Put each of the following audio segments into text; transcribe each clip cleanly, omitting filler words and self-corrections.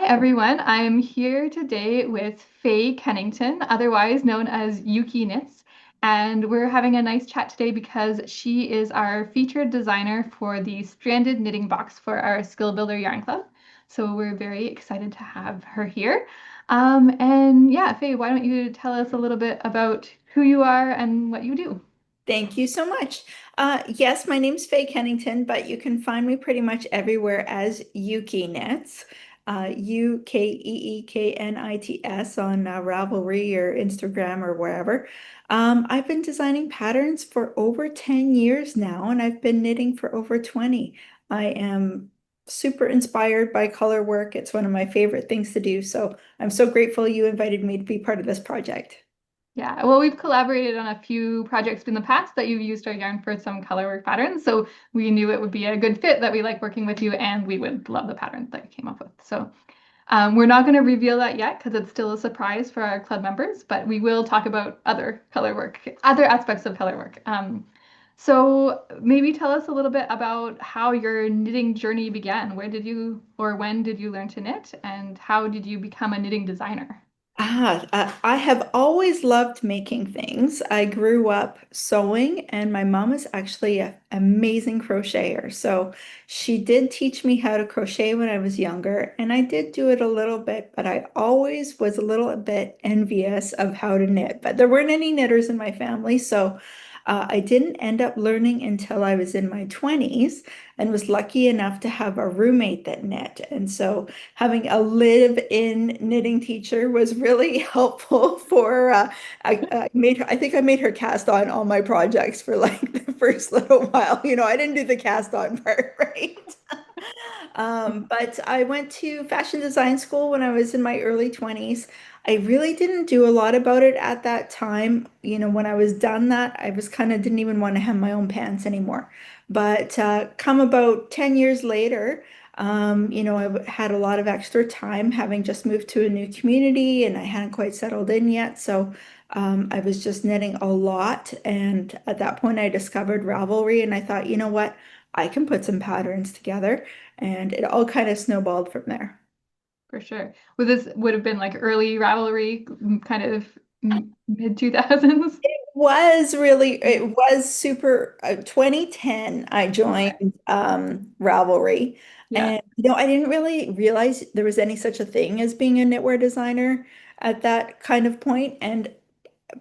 Everyone. I'm here today with Faye Kennington, otherwise known as Ukeeknits, and we're having a nice chat today because she is our featured designer for the stranded knitting box for our Skill Builder Yarn Club. So we're very excited to have her here. And yeah, Faye, why don't you tell us a little bit about who you are and what you do? Thank you so much. Yes, my name's Faye Kennington, but you can find me pretty much everywhere as Ukeeknits, Ukeeknits on Ravelry or Instagram or wherever. I've been designing patterns for over 10 years now, and I've been knitting for over 20. I am super inspired by color work. It's one of my favorite things to do, so I'm so grateful you invited me to be part of this project. Yeah, well, we've collaborated on a few projects in the past that you've used our yarn for some color work patterns. So we knew it would be a good fit that we like working with you and we would love the patterns that you came up with. So we're not going to reveal that yet because it's still a surprise for our club members, but we will talk about other color work, other aspects of color work. So maybe tell us a little bit about how your knitting journey began. Where did you or when did you learn to knit and how did you become a knitting designer? I have always loved making things. I grew up sewing, and my mom is actually an amazing crocheter. So she did teach me how to crochet when I was younger, and I did do it a little bit, but I always was a little bit envious of how to knit. But there weren't any knitters in my family, so I didn't end up learning until I was in my 20s and was lucky enough to have a roommate that knit. And so having a live-in knitting teacher was really helpful for I think I made her cast on all my projects for like the first little while. I didn't do the cast on part, right? But I went to fashion design school when I was in my early 20s. I really didn't do a lot about it at that time. When I was done that, I was kind of didn't even want to hem my own pants anymore. But come about 10 years later, I had a lot of extra time having just moved to a new community and I hadn't quite settled in yet. So I was just knitting a lot. And at that point, I discovered Ravelry and I thought, you know what? I can put some patterns together. And it all kind of snowballed from there. For sure. This would have been like early Ravelry, kind of mid 2000s. It was super, 2010, I Okay. joined Ravelry. Yeah. And, I didn't really realize there was any such a thing as being a knitwear designer at that kind of point. And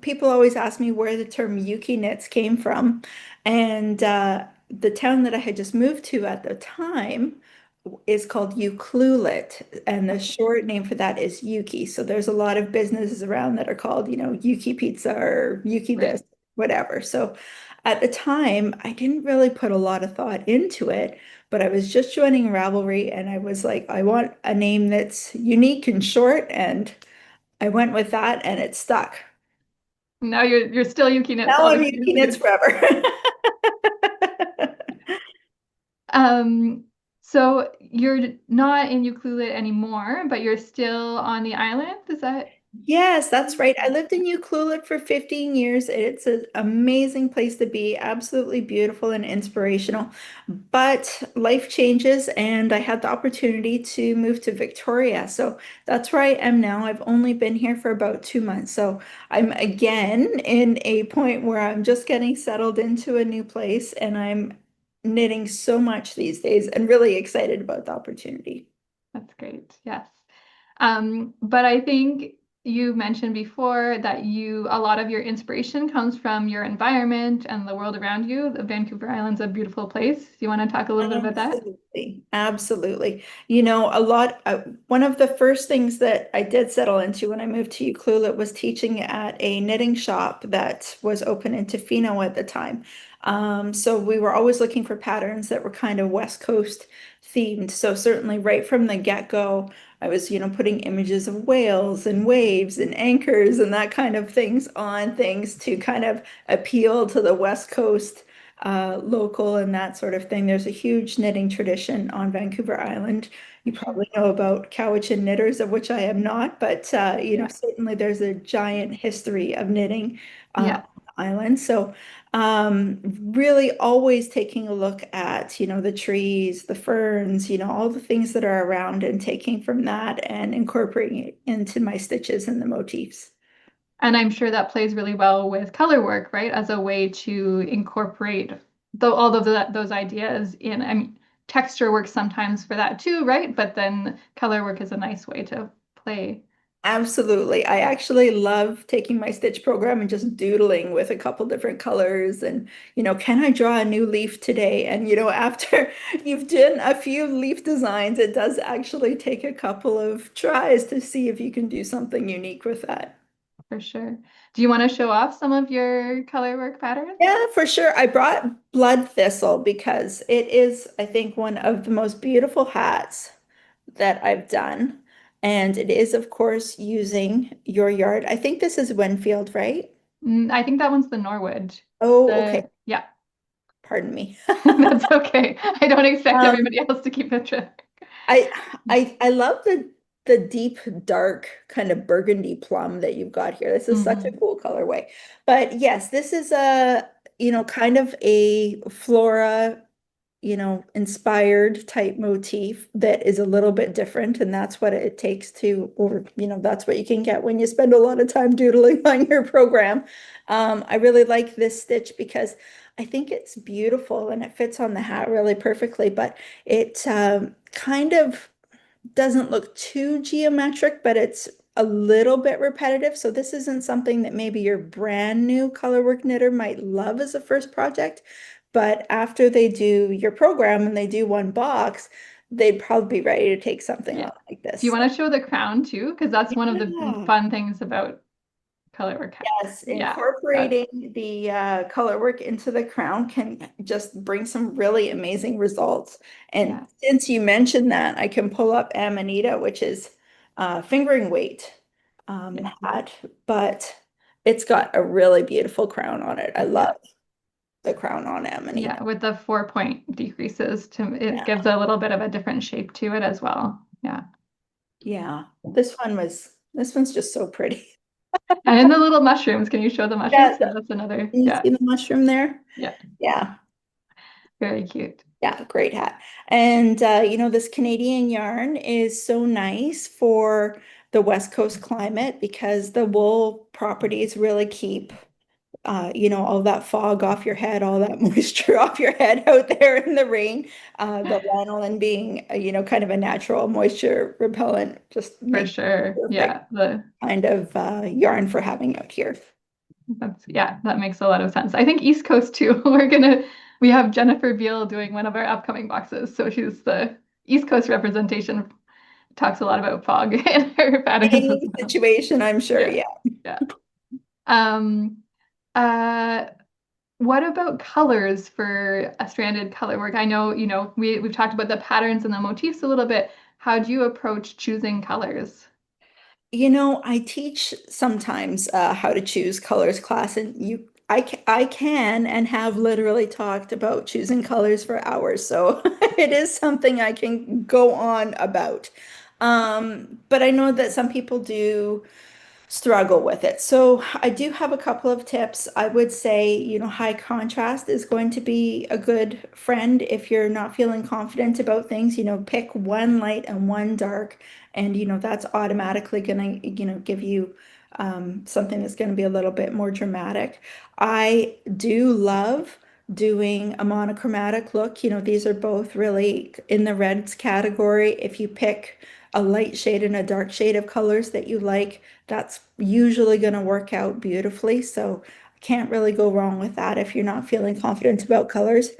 people always ask me where the term Yuki knits came from. And the town that I had just moved to at the time is called Ucluelet, and the short name for that is Yuki. So there's a lot of businesses around that are called, Yuki Pizza or Yuki this, Right. whatever. So at the time, I didn't really put a lot of thought into it, but I was just joining Ravelry and I was like, I want a name that's unique and short, and I went with that and it stuck. Now you're still Ukeeknits Now all I'm these years Yuki Knits later. forever. Um, so you're not in Ucluelet anymore, but you're still on the island. Is that? Yes, that's right. I lived in Ucluelet for 15 years. It's an amazing place to be, absolutely beautiful and inspirational. But life changes, and I had the opportunity to move to Victoria. So that's where I am now. I've only been here for about 2 months. So I'm again in a point where I'm just getting settled into a new place, and I'm knitting so much these days and really excited about the opportunity. That's great. Yes. But I think you mentioned before that a lot of your inspiration comes from your environment and the world around you. The Vancouver Island's a beautiful place. Do you want to talk a little bit about that? Absolutely. Absolutely. One of the first things that I did settle into when I moved to Ucluelet was teaching at a knitting shop that was open in Tofino at the time. So we were always looking for patterns that were kind of West Coast themed. So certainly right from the get-go, I was, putting images of whales and waves and anchors and that kind of things on things to kind of appeal to the West Coast local and that sort of thing. There's a huge knitting tradition on Vancouver Island. You For sure. probably know about Cowichan knitters, of which I am not, but Yeah. certainly there's a giant history of knitting Yeah. on the island. So really always taking a look at, the trees, the ferns, all the things that are around and taking from that and incorporating it into my stitches and the motifs. And I'm sure that plays really well with color work, right? As a way to incorporate all of those ideas in. I mean, texture works sometimes for that too, right? But then color work is a nice way to play. Absolutely. I actually love taking my stitch program and just doodling with a couple different colors and, can I draw a new leaf today? And, after you've done a few leaf designs, it does actually take a couple of tries to see if you can do something unique with that. For sure. Do you want to show off some of your color work patterns? Yeah, for sure. I brought Blood Thistle because it is, I think, one of the most beautiful hats that I've done. And it is, of course, using your yard. I think this is Winfield, right? I think that one's the Norwood. Oh, okay. Yeah, Pardon me. that's okay. I don't expect Um, everybody else to keep a track. I I love the deep dark kind of burgundy plum that you've got here. This is such a Hmm. cool colorway. But yes, this is a, kind of a flora, inspired type motif that is a little bit different. And that's what it takes to, or, that's what you can get when you spend a lot of time doodling on your program. I really like this stitch because I think it's beautiful and it fits on the hat really perfectly, but it kind of doesn't look too geometric, but it's a little bit repetitive. So this isn't something that maybe your brand new colorwork knitter might love as a first project. But after they do your program and they do one box, they'd probably be ready to take something Yeah. on like Do you this. want to show the crown too? Because that's one of the Yeah. fun things about color work hats. Yes, Yeah, that's incorporating the color work into the crown can just bring some really amazing results. And yeah, since you mentioned that, I can pull up Amanita, which is fingering weight yeah, hat, but it's got a really beautiful crown on it. I yeah, love the crown on Amanita. yeah. With the 4 point decreases to it Yeah, gives a little bit of a different shape to it as well. Yeah. yeah. This one's just so pretty. And in the little mushrooms, can you show the mushrooms? Yeah, So that's another, you yeah, see the mushroom there? yeah, Yeah. very cute. Yeah, great hat. And this Canadian yarn is so nice for the West Coast climate because the wool properties really keep all that fog off your head, all that moisture off your head out there in the rain. The lanolin being, kind of a natural moisture repellent just For makes sure. it perfect Yeah. The kind of yarn for having out here. That's yeah, that makes a lot of sense. I think East Coast too. We have Jennifer Beal doing one of our upcoming boxes. So she's the East Coast representation, talks a lot about fog in her patterns as Same well. situation, I'm sure. Yeah. Yeah. Yeah. Um uh what about colors for a stranded color work? I know, we've talked about the patterns and the motifs a little bit. How do you approach choosing colors? I teach sometimes how to choose colors class, and I can and have literally talked about choosing colors for hours. So it is something I can go on about. But I know that some people do struggle with it. So I do have a couple of tips. I would say, high contrast is going to be a good friend if you're not feeling confident about things. Pick one light and one dark, and that's automatically gonna, give you something that's going to be a little bit more dramatic. I do love doing a monochromatic look. These are both really in the reds category. If you pick a light shade and a dark shade of colors that you like, that's usually going to work out beautifully. So I can't really go wrong with that if you're not feeling confident about colors.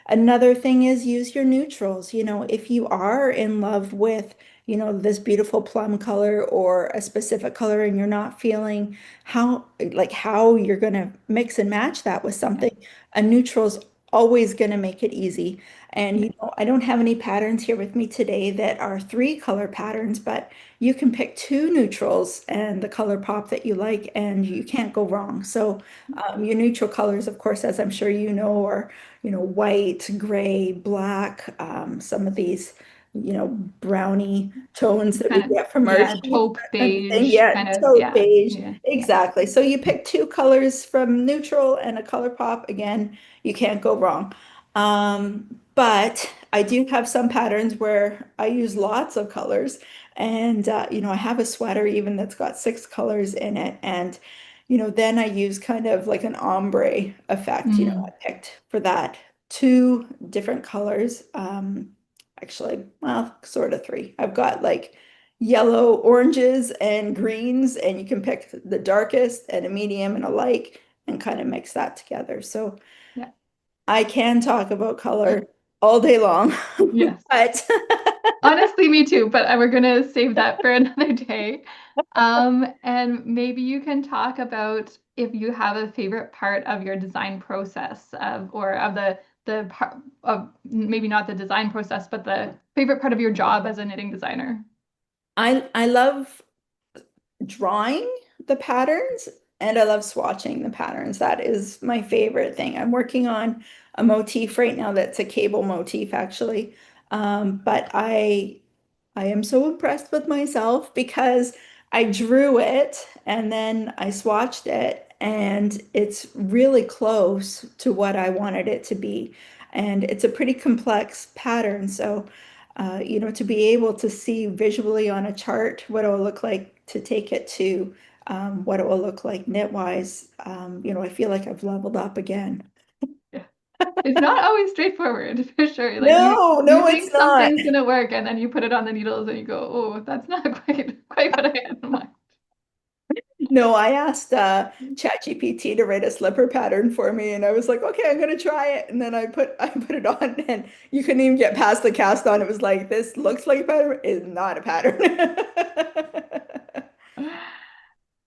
Another thing is use your neutrals. If you are in love with, this beautiful plum color or a specific color and you're not feeling how you're going to mix and match that with Yeah. something, a neutral's always going to make it easy. And Yeah. I don't have any patterns here with me today that are 3 color patterns, but you can pick 2 neutrals and the color pop that you like, and you can't go wrong. So, your neutral colors, of course, as I'm sure you know, are white, gray, black. Some of these brownie tones that we Kind of, get from our yeah, sheep, taupe that kind of thing. beige, Yeah, kind of, taupe yeah, beige. yeah, yeah, Exactly. So you pick two colors from neutral and a color pop. Again, you can't go wrong. But I do have some patterns where I use lots of colors. And, I have a sweater even that's got 6 colors in it. And, then I use kind of like an ombre effect. I mm, picked for that 2 different colors. Actually, well, sort of 3. I've got like yellow, oranges, and greens, and you can pick the darkest and a medium and a light and kind of mix that together. So yeah, I can talk about color all day long, yes. but Honestly, me too, but we're gonna save that for another day. And maybe you can talk about if you have a favorite part of your design process of, or of the part of maybe not the design process, but the favorite part of your job as a knitting designer. I love drawing the patterns and I love swatching the patterns. That is my favorite thing. I'm working on a motif right now that's a cable motif actually. But I am so impressed with myself because I drew it and then I swatched it and it's really close to what I wanted it to be. And it's a pretty complex pattern. So, to be able to see visually on a chart what it will look like to take it to what it will look like knit-wise, I feel like I've leveled up again. Yeah. It's not always straightforward for sure. Like No, you no, it's think not. something's gonna work and then you put it on the needles and you go, oh, that's not quite what I had in mind. No, I asked ChatGPT to write a slipper pattern for me, and I was like, okay, I'm gonna try it. And then I put it on, and you couldn't even get past the cast on. It was like, this looks like a pattern, is not a pattern.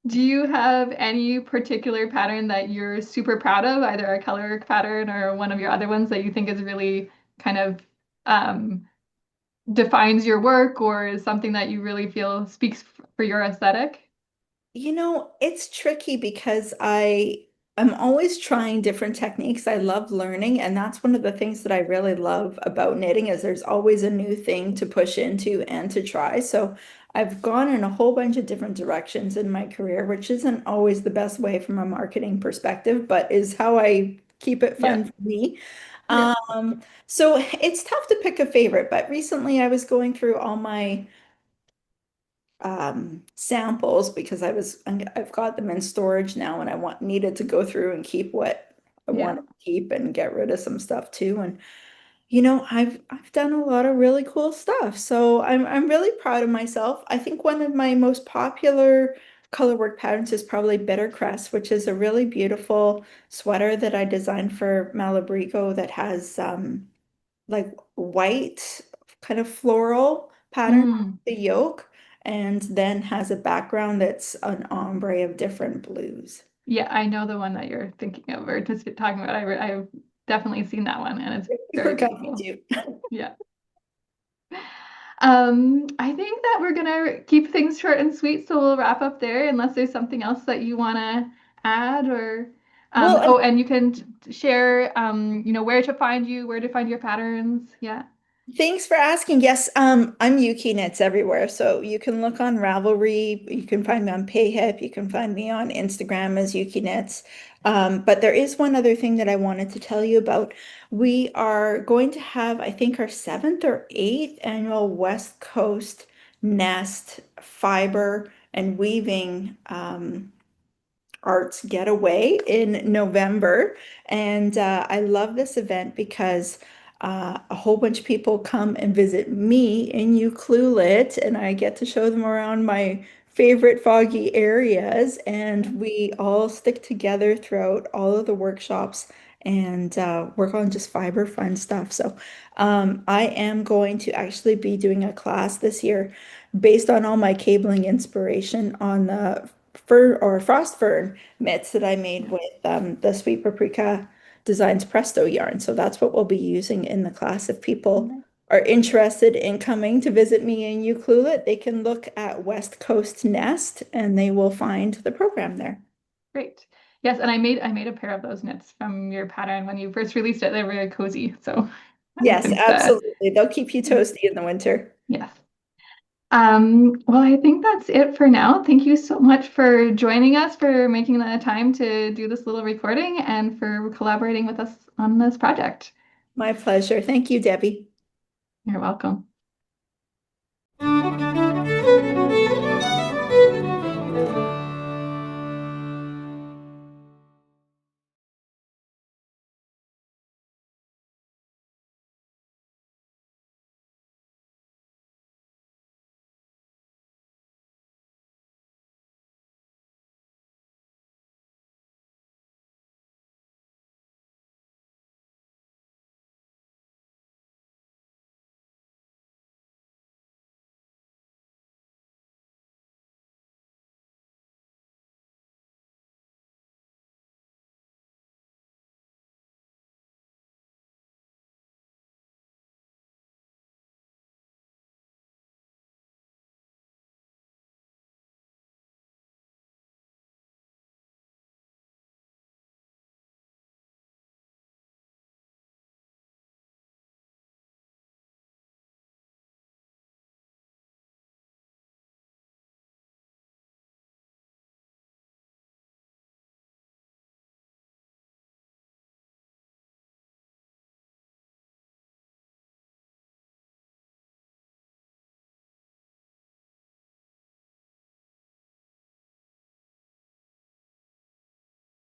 Do you have any particular pattern that you're super proud of, either a color pattern or one of your other ones that you think is really kind of um, defines your work or is something that you really feel speaks for your aesthetic? It's tricky because I'm always trying different techniques. I love learning, and that's one of the things that I really love about knitting is there's always a new thing to push into and to try. So I've gone in a whole bunch of different directions in my career, which isn't always the best way from a marketing perspective, but is how I keep it Yeah, fun for me. yeah, So it's tough to pick a favorite, but recently I was going through all my samples because I've got them in storage now and I needed to go through and keep what I want yeah. to keep and get rid of some stuff too. And I've done a lot of really cool stuff. So I'm really proud of myself. I think one of my most popular colorwork patterns is probably Bittercress, which is a really beautiful sweater that I designed for Malabrigo that has like white kind of floral pattern on Mm. the yoke and then has a background that's an ombre of different blues. Yeah, I know the one that you're thinking of or just talking about. I've definitely seen that one and it's Super very comfy beautiful. too. Yeah. I think that we're gonna keep things short and sweet, so we'll wrap up there unless there's something else that you wanna add or Well, oh, and you can share where to find you, where to find your patterns. Yeah. thanks for asking. Yes, I'm Ukeeknits everywhere. So you can look on Ravelry, you can find me on PayHip, you can find me on Instagram as Ukeeknits. But there is one other thing that I wanted to tell you about. We are going to have, I think, our 7th or 8th annual West Coast Nest fiber and weaving arts getaway in November. And I love this event because a whole bunch of people come and visit me in Ucluelet, and I get to show them around my favorite foggy areas. And we all stick together throughout all of the workshops and work on just fiber fun stuff. So I am going to actually be doing a class this year based on all my cabling inspiration on the fern or frost fern mitts that I made Yeah. with the Sweet Paprika Designs Presto yarn. So that's what we'll be using in the class. If people Nice. are interested in coming to visit me in Ucluelet, they can look at West Coast Nest and they will find the program there. Great. Yes, and I made a pair of those knits from your pattern when you first released it. They're very cozy. So Yes, It's absolutely. They'll keep you toasty in the winter. yes. Well, I think that's it for now. Thank you so much for joining us, for making the time to do this little recording, and for collaborating with us on this project. My pleasure. Thank you, Debbie. You're welcome.